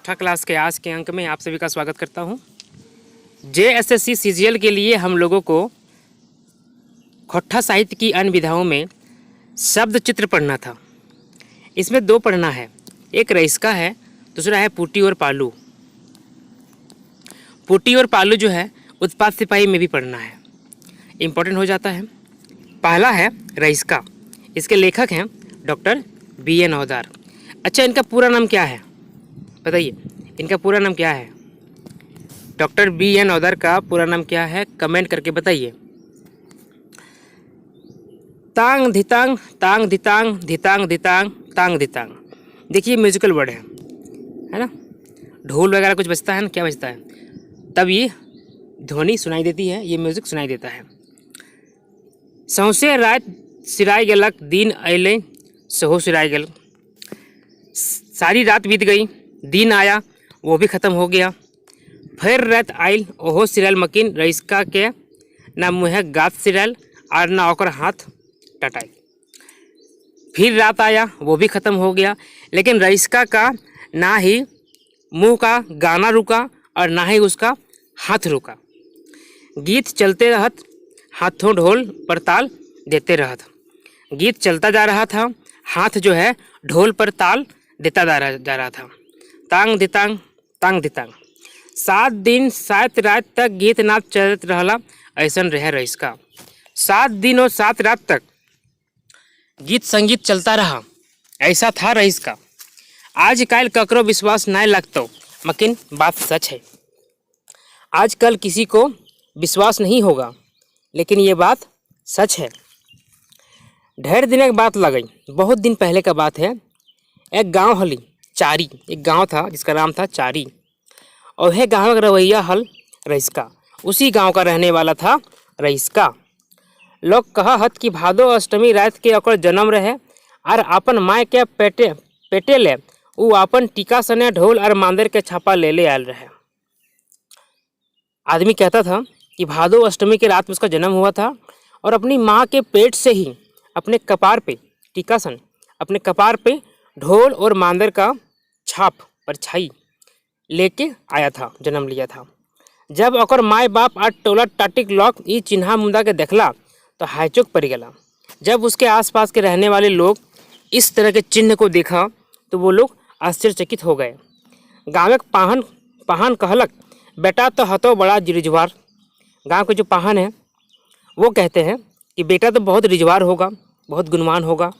छठा क्लास के आज के अंक में आप सभी का स्वागत करता हूं। JSSC CGL के लिए हम लोगों को खट्टा साहित्य की अन्य विधाओं में शब्द चित्र पढ़ना था। इसमें दो पढ़ना है, एक रईस्का है, दूसरा है पुटी और पालू। पुटी और पालू जो है उत्पाद सिपाही में भी पढ़ना है, इम्पोर्टेंट हो जाता है। पहला है रईस्का, इसके लेखक हैं डॉक्टर BN नौदार। अच्छा, इनका पूरा नाम क्या है बताइए, इनका पूरा नाम क्या है? डॉक्टर BN नौदार का पूरा नाम क्या है, कमेंट करके बताइए। तांग धितांग तांग धितांग धितांग धितांग तांग धितांग। देखिए म्यूजिकल वर्ड है ना, ढोल वगैरह कुछ बजता है ना, क्या बजता है, तब ये ध्वनि सुनाई देती है, ये म्यूजिक सुनाई देता है। सौंसे रात सिराय गलक दिन अले सहो सिराय गल। सारी रात बीत गई, दिन आया वो भी ख़त्म हो गया। फिर रात आयल ओहो सिरल मकीन रईस्का के ना मुँह गात सिरल और ना ओकर हाथ टटाई। फिर रात आया वो भी ख़त्म हो गया, लेकिन रईस्का का ना ही मुंह का गाना रुका और ना ही उसका हाथ रुका। गीत चलते रहत, हाथों ढोल पर ताल देते रहत। गीत चलता जा रहा था, हाथ जो है ढोल पर ताल देता जा रहा था। तांग धितांग तांग धितांग। 7 दिन 7 रात तक गीत नाच चलत रहला, ऐसन रहे रईस्का। 7 दिन और 7 रात तक गीत संगीत चलता रहा, ऐसा था रईस्का। आजकल ककरो विश्वास नहीं लगता, मकिन बात सच है। आजकल किसी को विश्वास नहीं होगा, लेकिन ये बात सच है। ढेर दिन की बात लग गई, बहुत दिन पहले का बात है। एक गांव हली चारी, एक गांव था जिसका नाम था चारी, और वह गांव का रवैया हल रईस्का। उसी गांव का रहने वाला था रईस्का। लोग कहा हत कि भादो अष्टमी रात के ओकर जन्म रहे और अपन माय के पेटे ले उ अपन टीका सने ढोल और मांदर के छापा ले आयल रहे। आदमी कहता था कि भादो अष्टमी की रात में उसका जन्म हुआ था और अपनी माँ के पेट से ही अपने कपार पे टीका सन, अपने कपार पे ढोल और मांदर का छाप परछाई लेके आया था, जन्म लिया था। जब ओकर माय बाप और टोला टाटिक लोग ई चिन्हा मुंदा के देखला तो हाईचोक पड़ गया। जब उसके आसपास के रहने वाले लोग इस तरह के चिन्ह को देखा तो वो लोग आश्चर्यचकित हो गए। गाँव के पाहन कहलक, बेटा तो हतो बड़ा रिजवार। गाँव के जो पाहन है वो कहते हैं कि बेटा तो बहुत रिजवार होगा, बहुत गुणवान होगा।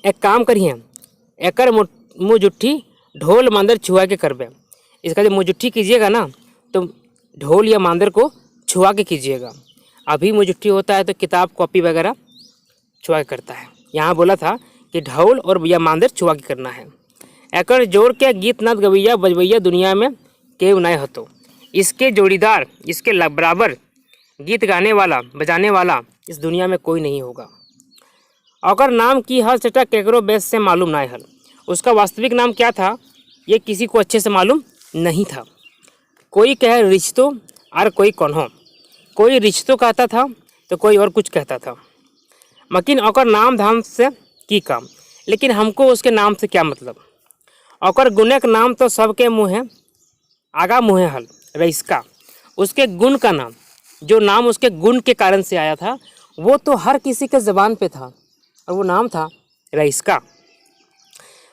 एक काम करिए, एकर मुँह ढोल मांदर छुआ के करबे। इसका जब मुँह कीजिएगा ना तो ढोल या मांदर को छुआ के कीजिएगा। अभी मुँह होता है तो किताब कॉपी वगैरह छुआ के करता है, यहाँ बोला था कि ढोल और या मांदर छुआ के करना है। एकर जोड़ के गीत नाथ गवैया बजवैया दुनिया में केव नहीं हतो। इसके जोड़ीदार, इसके बराबर गीत गाने वाला बजाने वाला इस दुनिया में कोई नहीं होगा। अगर नाम की हल सेटा केकरो बेस से मालूम नहीं हल। उसका वास्तविक नाम क्या था ये किसी को अच्छे से मालूम नहीं था। कोई कहे रिश्तो और कोई कन्हो, कोई रिश्तो कहता था तो कोई और कुछ कहता था। मकिन अकर नाम धाम से की काम, लेकिन हमको उसके नाम से क्या मतलब। अकर गुने का नाम तो सबके मुँह है, आगा मुँह हल रईस्का। उसके गुण का नाम, जो नाम उसके गुण के कारण से आया था, वो तो हर किसी के ज़बान पे था और वो नाम था रईस्का।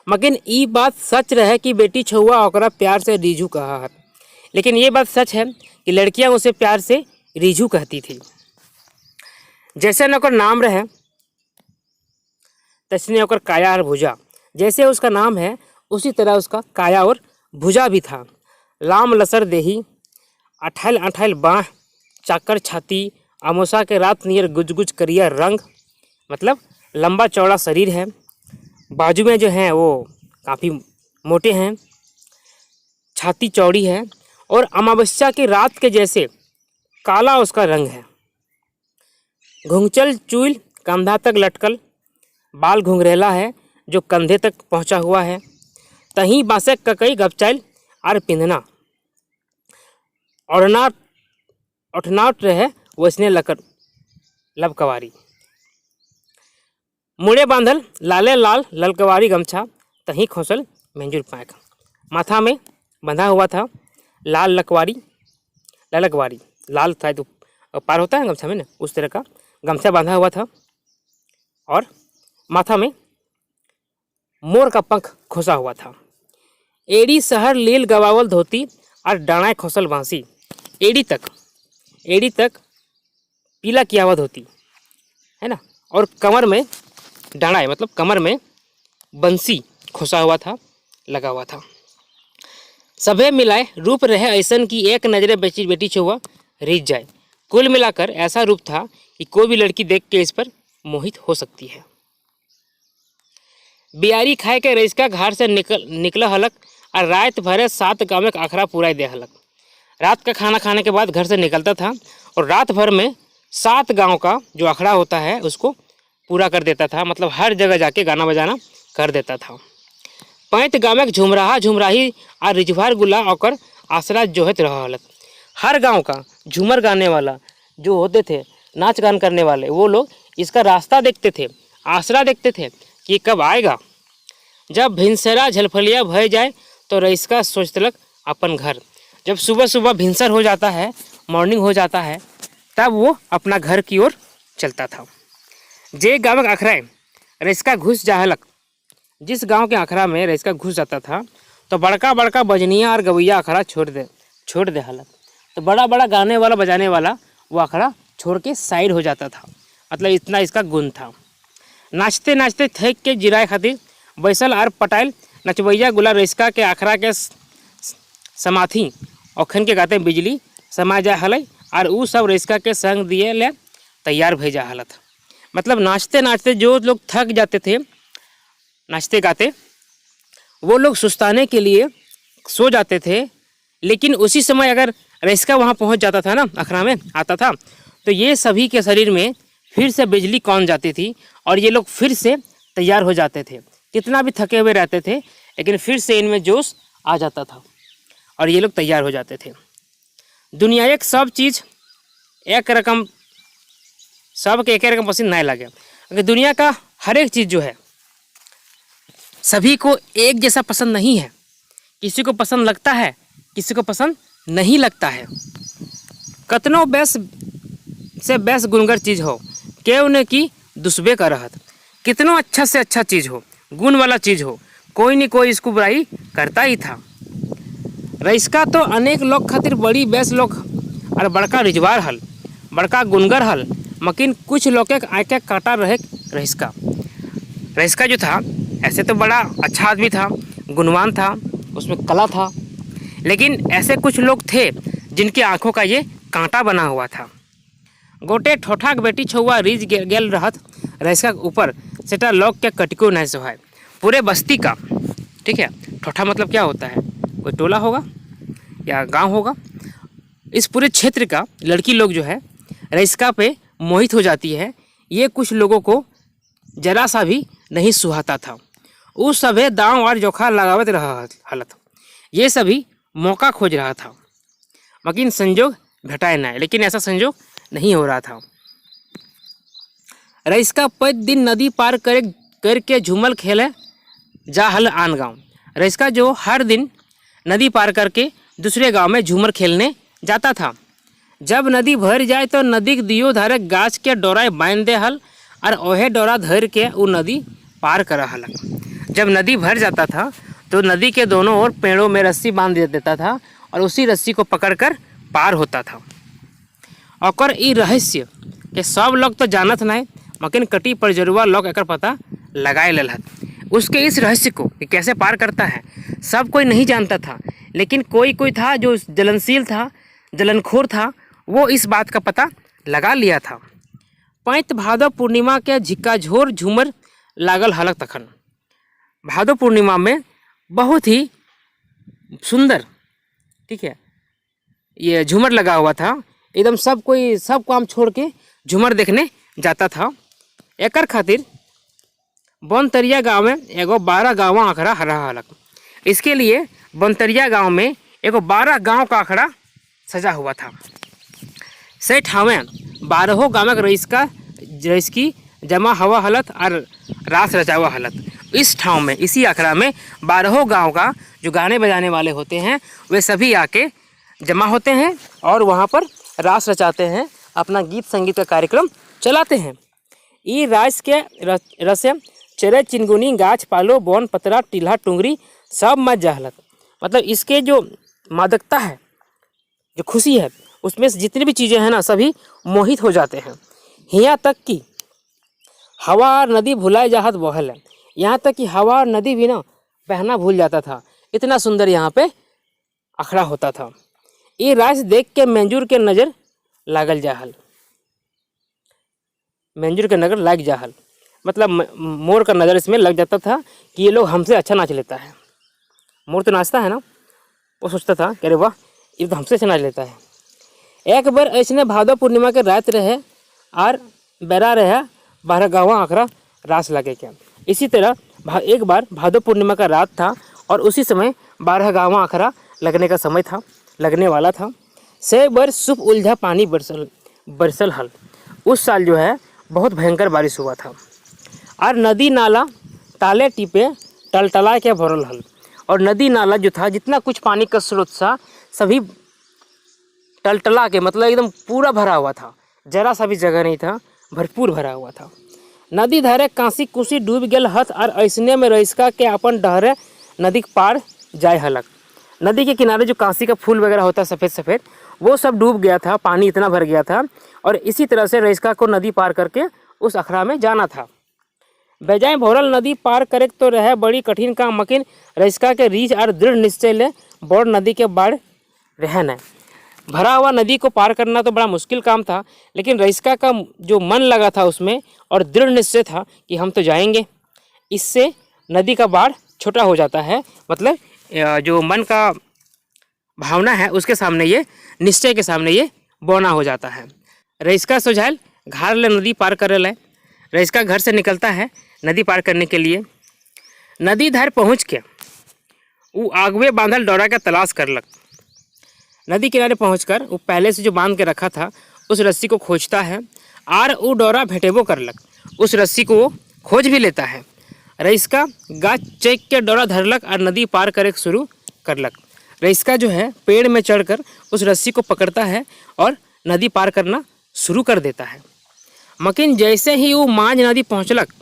मकिन ये बात सच रहे कि बेटी छुआ ओकरा प्यार से रीझू कहा है, लेकिन ये बात सच है कि लड़कियां उसे प्यार से रीझू कहती थी। जैसे न ओकर नाम रहे तैसने ओकर काया और भुजा, जैसे उसका नाम है उसी तरह उसका काया और भुजा भी था। लाम लसर देही, अठाइल अठाइल बाँह, चाकर छाती, अमोसा के रात नियर गुज करिया रंग, मतलब लंबा चौड़ा शरीर है, बाजू में जो हैं वो काफ़ी मोटे हैं, छाती चौड़ी है और अमावस्या की रात के जैसे काला उसका रंग है। घुंघचल चूल कंधा तक लटकल, बाल घुंघरेला है जो कंधे तक पहुंचा हुआ है। तहीं बांसे ककई गपचाइल और पिंधना और उठनाट रहे वैसने लबकवारी। मुड़े बांधल लाले लाल ललकवारी गमछा, तहीं खोसल मेंजुर पैक। माथा में बंधा हुआ था लाल ललकवारी, लाल था तो पार होता है गमछा में ना, उस तरह का गमछा बांधा हुआ था और माथा में मोर का पंख खोसा हुआ था। एड़ी शहर लील गवावल धोती और डाणाए खोसल बांसी। एड़ी तक पीला किया हुआ धोती है ना, और कमर में डाणाए मतलब कमर में बंसी खोसा हुआ था, लगा हुआ था। सभे मिलाए रूप रहे ऐसन की एक नजरे बेटी छुआ रिझ जाए। कुल मिलाकर ऐसा रूप था कि कोई भी लड़की देख के इस पर मोहित हो सकती है। बियारी खाए के रईसका घर से निकल हलक और रात भरे 7 गाँव में आखड़ा पूरा दे हलक। रात का खाना खाने के बाद घर से निकलता था और रात भर में 7 गांव का जो अखड़ा होता है उसको पूरा कर देता था, मतलब हर जगह जाके गाना बजाना कर देता था। 5 गाँव में झुमराही और रिझवार गुला और आसरा जोहत रहा हलक। हर गांव का झूमर गाने वाला जो होते थे, नाच गान करने वाले, वो लोग इसका रास्ता देखते थे, आसरा देखते थे कि कब आएगा। जब भिनसरा झलफलिया भय जाए तो रईसका सोचतलक अपन घर। जब सुबह सुबह भिनसर हो जाता है, मॉर्निंग हो जाता है, तब वो अपना घर की ओर चलता था। जे गाँव में अखड़ा रईसका घुस जाहलक, जिस गांव के अखड़ा में रईसका घुस जाता था तो बड़का बड़का बजनिया और गवैया अखड़ा छोड़ दे हलक। तो बड़ा बड़ा गाने वाला बजाने वाला वो अखड़ा छोड़ के साइड हो जाता था, मतलब इतना इसका गुण था। नाचते नाचते थक के जिराए खातिर बैसल और पटाइल नचवैया गुला रईसका के अखड़ा के समाथी ओखन के गाते बिजली समा जा हल और उ सब रईसका के संग दिए ले तैयार भेजा हलत। मतलब नाचते नाचते जो लोग थक जाते थे नाचते गाते, वो लोग सुस्ताने के लिए सो जाते थे, लेकिन उसी समय अगर रईसका वहाँ पहुँच जाता था ना, अखड़ा में आता था, तो ये सभी के शरीर में फिर से बिजली कौन जाती थी और ये लोग फिर से तैयार हो जाते थे। कितना भी थके हुए रहते थे लेकिन फिर से इनमें जोश आ जाता था और ये लोग तैयार हो जाते थे। दुनिया एक सब चीज़ एक रकम, सबके एक रकम पसंद नहीं लगे। अगर दुनिया का हर एक चीज़ जो है सभी को एक जैसा पसंद नहीं है, किसी को पसंद लगता है, किसी को पसंद नहीं लगता है। कतनो बेस से बेस गुणगर चीज़ हो, क्यों न कि दुस्बे का रहत, कितनो अच्छा से अच्छा चीज़ हो, गुण वाला चीज़ हो, कोई न कोई इसको बुराई करता ही था। रईसका तो अनेक लोग खातिर बड़ी बेस लोग और बड़का रिझवार हल, बड़का गुणगर हल, मकिन कुछ लोग के आँखें काटा रहे रईसका। रईसका जो था ऐसे तो बड़ा अच्छा आदमी था, गुणवान था, उसमें कला था, लेकिन ऐसे कुछ लोग थे जिनकी आंखों का ये कांटा बना हुआ था। गोटे ठोठाक बेटी छुआ रिझ गेल रहत रईसका ऊपर सेटा लोग के कटिको नहीं सोहाय। पूरे बस्ती का, ठीक है, ठोठा मतलब क्या होता है, कोई टोला होगा या गांव होगा, इस पूरे क्षेत्र का लड़की लोग जो है रईसका पे मोहित हो जाती है। ये कुछ लोगों को जरा सा भी नहीं सुहाता था। उस सभे दांव और जोखा लगावत रहा हलत, ये सभी मौका खोज रहा था, मकिन संजोग भेटाए ना, लेकिन ऐसा संजोग नहीं हो रहा था। रईसका 5 दिन नदी पार करके झूमल खेले जा हल आन गाँव। रईसका जो हर दिन नदी पार करके दूसरे गांव में झूमर खेलने जाता था। जब नदी भर जाए तो नदी के दियो धारे गाछ के डोरा बांध दे हल और ओहे डोरा धर के वो नदी पार कर हल। जब नदी भर जाता था तो नदी के दोनों ओर पेड़ों में रस्सी बांध देता था और उसी रस्सी को पकड़कर पार होता था। और ई रहस्य के सब लोग तो जानत नहीं, मकिन कटी परजरुआ लोग एक पता लगाए लेलत। उसके इस रहस्य को कि कैसे पार करता है सब कोई नहीं जानता था, लेकिन कोई था जो जलनशील था, जलनखोर था, वो इस बात का पता लगा लिया था। 5 भादो पूर्णिमा के झिक्काझोर झूमर लागल हलक तखन। भादो पूर्णिमा में बहुत ही सुंदर, ठीक है, ये झूमर लगा हुआ था। एकदम सब कोई सब काम छोड़ के झूमर देखने जाता था। एकर खातिर बनतरिया गांव में एगो 12 गाँव अखड़ा रहा हलक। इसके लिए बनतरिया गांव में एगो 12 गांव का अखड़ा सजा हुआ था। से ठावें 12 गाँव के रईसकी जमा हवा हलत और रास रचावा हलत। इस ठाव में, इसी अखड़ा में 12 गांव का जो गाने बजाने वाले होते हैं वे सभी आके जमा होते हैं और वहाँ पर रास रचाते हैं, अपना गीत संगीत का कार्यक्रम चलाते हैं। ई रास के रसे चरे चिनगुनी गाछ पालो बौन पतरा टील्हा टुंगरी सब मत जहलत। मतलब इसके जो मादकता है, जो खुशी है, उसमें से जितनी भी चीज़ें हैं ना सभी मोहित हो जाते हैं। यहाँ तक कि हवा और नदी भुलाए जाहत बहल है, यहाँ तक कि हवा और नदी भी ना बहना भूल जाता था। इतना सुंदर यहाँ पे अखड़ा होता था। ये रास देख के मंजूर के नज़र लागल जाहल, मंजूर के नज़र लाग जाहल, मतलब मोर का नज़र इसमें लग जाता था कि ये लोग हमसे अच्छा नाच लेता है। मोर तो नाचता है ना, वो सोचता था कि अरे वाह ये तो हमसे अच्छा नाच लेता है। एक बार ऐसने भादो पूर्णिमा के रात रहे और बेरा रहे 12 गाँव आखरा रास लगे क्या। इसी तरह एक बार भादो पूर्णिमा का रात था और उसी समय 12 गाँव आखरा लगने का समय था, लगने वाला था। से बार सुप उलझा पानी बरसल हल। उस साल जो है बहुत भयंकर बारिश हुआ था और नदी नाला ताले टिपे टलटला के भरल हल। और नदी नाला जो था, जितना कुछ पानी का स्रोत था, सभी टलटला के मतलब एकदम पूरा भरा हुआ था, जरा सा भी जगह नहीं था, भरपूर भरा हुआ था। नदी धारे कांसी कुसी डूब गेल हथ और ऐसने में रईसका के अपन डहरे नदी के पार जाए हलक। नदी के किनारे जो कांसी का फूल वगैरह होता है सफ़ेद सफ़ेद, वो सब डूब गया था, पानी इतना भर गया था। और इसी तरह से रईसका को नदी पार करके उस अखड़ा में जाना था। बेजाय भौरल नदी पार करे तो रहे बड़ी कठिन काम, मकिन रईसका के रीझ और दृढ़ निश्चय ले बड़ नदी के बाढ़ रह न। भरा हुआ नदी को पार करना तो बड़ा मुश्किल काम था, लेकिन रईसका का जो मन लगा था उसमें और दृढ़ निश्चय था कि हम तो जाएंगे, इससे नदी का बाढ़ छोटा हो जाता है। मतलब जो मन का भावना है उसके सामने ये, निश्चय के सामने ये बौना हो जाता है। रईसका सोझाल घार ले नदी पार करे ले। रईसका घर से निकलता है नदी पार करने के लिए। नदी धार पहुँच के वो आगवे बांधल डोरा का तलाश करलक। नदी किनारे पहुंचकर वो पहले से जो बांध के रखा था उस रस्सी को खोजता है और वो डोरा भेटेबो करलक। उस रस्सी को वो खोज भी लेता है। रईसका गाछ चेक के डोरा धरलक और नदी पार करे शुरू करलक। रईसका जो है पेड़ में चढ़कर उस रस्सी को पकड़ता है और नदी पार करना शुरू कर देता है। मकिन जैसे ही वो मांझ नदी पहुँचलक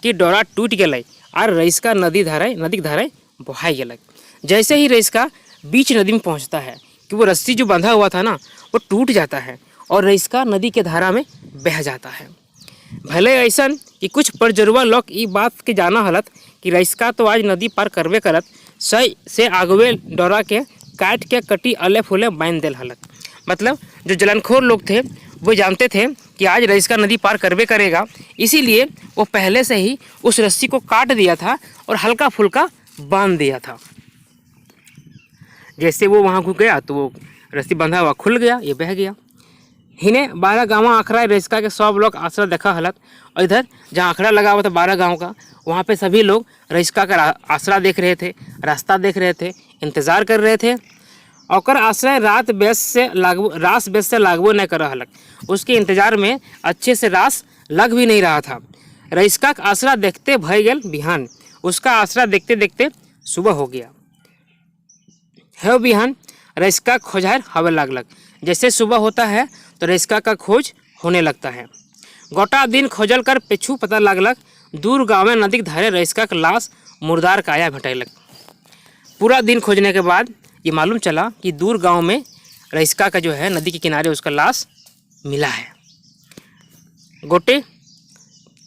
कि डोरा टूट गए और रईसका नदी के धारे बहाई गलक। जैसे ही रईसका बीच नदी में पहुँचता है कि वो रस्सी जो बंधा हुआ था ना वो टूट जाता है और रईसका नदी के धारा में बह जाता है। भले ऐसा कि कुछ परजरुआ लोग ये बात के जाना हलत कि रईसका तो आज नदी पार करबे करत, सही से आगवे डोरा के काट के कटी अले फूले बांध देल हलत। मतलब जो जलनखोर लोग थे वो जानते थे कि आज रईसका नदी पार करबे करेगा, इसीलिए वो पहले से ही उस रस्सी को काट दिया था और हल्का फुल्का बांध दिया था। जैसे वो वहाँ घुस गया तो वो रस्सी बंधा हुआ खुल गया, ये बह गया। हिने 12 गाँव आखड़ा रईसका के सब लोग आसरा देखा हलत। और इधर जहाँ आखड़ा लगा हुआ था 12 गाँव का, वहाँ पे सभी लोग रईसका का आसरा देख रहे थे, रास्ता देख रहे थे, इंतज़ार कर रहे थे। और आश्रय रास बेस से लागबो नहीं कर रहा। उसके इंतजार में अच्छे से रास लग भी नहीं रहा था। रईसका का आसरा देखते भय गेल बिहान। उसका आसरा देखते देखते सुबह हो गया है। बिहान रईसका खोजार हवे लागलक। जैसे सुबह होता है तो रईसका का खोज होने लगता है। गोटा दिन खोजल कर पिछू पता लागलक दूर गाँव में नदी के धारे रईसका का लाश मुर्दार काया भेटैलक। पूरा दिन खोजने के बाद ये मालूम चला कि दूर गांव में रईसका का जो है नदी के किनारे उसका लाश मिला है। गोटे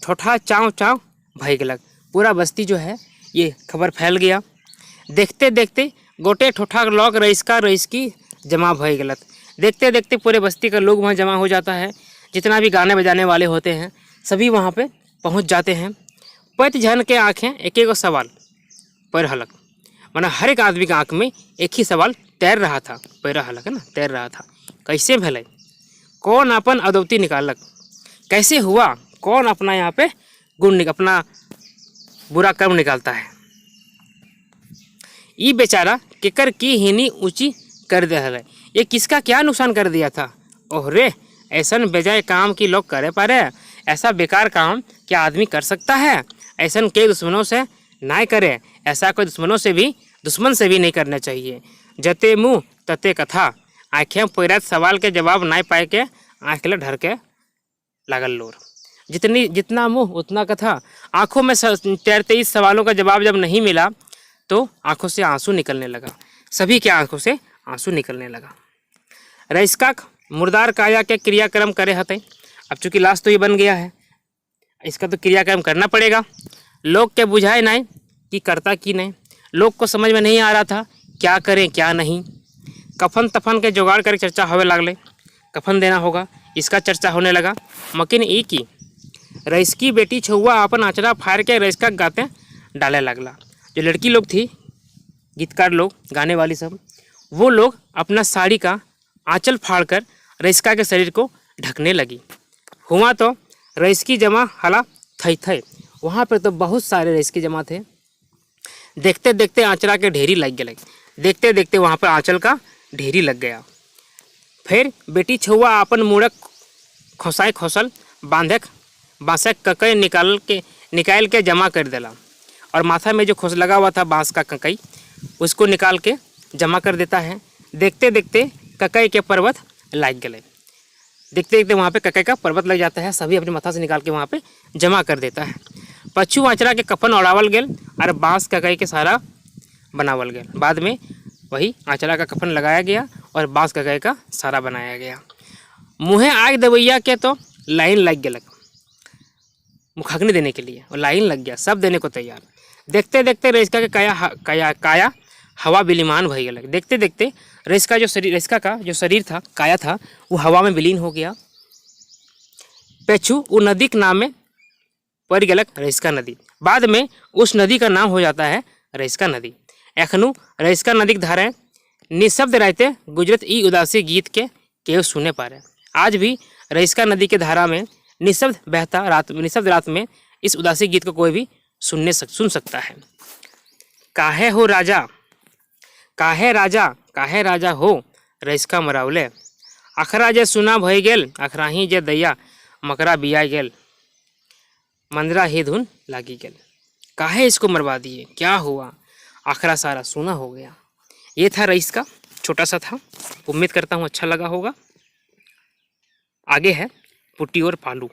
ठोठा चाव चाव भय गलक। पूरा बस्ती जो है ये खबर फैल गया। देखते देखते गोटे ठोठा लोग रईसकी जमा भय गलत। देखते देखते पूरे बस्ती का लोग वहाँ जमा हो जाता है। जितना भी गाने बजाने वाले होते हैं सभी वहाँ पे पहुँच जाते हैं। पट झन के आँखें एक एक सवाल पर हलक। माना हर एक आदमी के आँख में एक ही सवाल तैर रहा था, पैरा हलक है ना, तैर रहा था। कैसे भले, कौन अपन अदौती निकालक, कैसे हुआ, कौन अपना यहाँ पे गुण अपना बुरा कर्म निकालता है। ये बेचारा केकर की हिनी ऊंची कर दे है, ये किसका क्या नुकसान कर दिया था। ओहरे ऐसा बेजाय काम की लोग करे पारे, ऐसा बेकार काम क्या आदमी कर सकता है। ऐसा कई दुश्मनों से ना करे, ऐसा कोई दुश्मनों से भी दुश्मन से भी नहीं करना चाहिए। जते मुँह तते कथा, आँखें पैरत सवाल के जवाब ना पाए के आँखले ढर के लागल लोर। जितना मुँह उतना कथा। आँखों में तैरते इस सवालों का जवाब जब नहीं मिला तो आँखों से आंसू निकलने लगा। सभी के आँखों से आंसू निकलने लगा। रईसका मुर्दार काया के क्रियाक्रम करे हते। अब चूँकि लाश तो ये बन गया है, इसका तो क्रियाक्रम करना पड़ेगा। लोग के बुझाए नहीं कि करता कि नहीं। लोग को समझ में नहीं आ रहा था क्या करें क्या नहीं। कफन तफन के जुगाड़ करके चर्चा होने लगले। कफन देना होगा, इसका चर्चा होने लगा। मकिन ई की रईसकी बेटी छुआ अपन आँचरा फाड़ के रईसका गाते डाले लगला। जो लड़की लोग थी, गीतकार लोग, गाने वाली सब, वो लोग अपना साड़ी का आंचल फाड़कर रईसका के शरीर को ढकने लगी। हुआ तो रईसकी जमा हला थे। वहाँ पर तो बहुत सारे रईसकी जमा थे। देखते देखते आंचला के ढेरी लग गए। देखते देखते वहाँ पर आंचल का ढेरी लग गया। फिर बेटी छुआ अपन मुड़क खोसाए खोसल बांसे ककई निकाल के जमा कर देला। और माथा में जो खोस लगा हुआ था बांस का ककई, उसको निकाल के जमा कर देता है। देखते देखते ककई के पर्वत लग गए। देखते देखते वहाँ पे ककई का पर्वत लग जाता है। सभी अपने माथा से निकाल के वहाँ पे जमा कर देता है। पच्छू आँचरा के कफन ओढ़ावल गेल और बांस ककई के सारा बनावल गेल। बाद में वही आँचरा का कफन लगाया गया और बांस ककई का सारा बनाया गया। मुँहे आग दवैया के तो लाइन लग गया मुखाग्नि देने के लिए, और लाइन लग गया, सब देने को तैयार। देखते देखते रईसका के काया हवा विलीमान भई गया। देखते देखते रईसका का जो शरीर था, काया था, वो हवा में विलीन हो गया। पेछू वो नदी के नाम में पड़ गलक रईसका नदी। बाद में उस नदी का नाम हो जाता है रईसका नदी। एखनू रईसका नदी की धाराएं निशब्द रहते गुजरत ई उदासी गीत के केव सुने पारे। आज भी रईसका नदी के धारा में निशब्द रात में इस उदासी गीत को कोई भी सुन सकता है। काहे हो राजा, काहे राजा हो रईसका मरावले। अखरा जे सुना भई गेल, अखराही जे दैया मकरा बिया गेल, मंदरा ही धुन लागी गेल। काहे इसको मरवा दिए, क्या हुआ, आखरा सारा सुना हो गया। ये था रईसका, छोटा सा था। उम्मीद करता हूँ अच्छा लगा होगा। आगे है पुटी और पालू।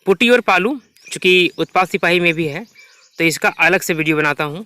पुटी और पालू चूँकि उत्पाद सिपाही में भी है तो इसका अलग से वीडियो बनाता हूँ।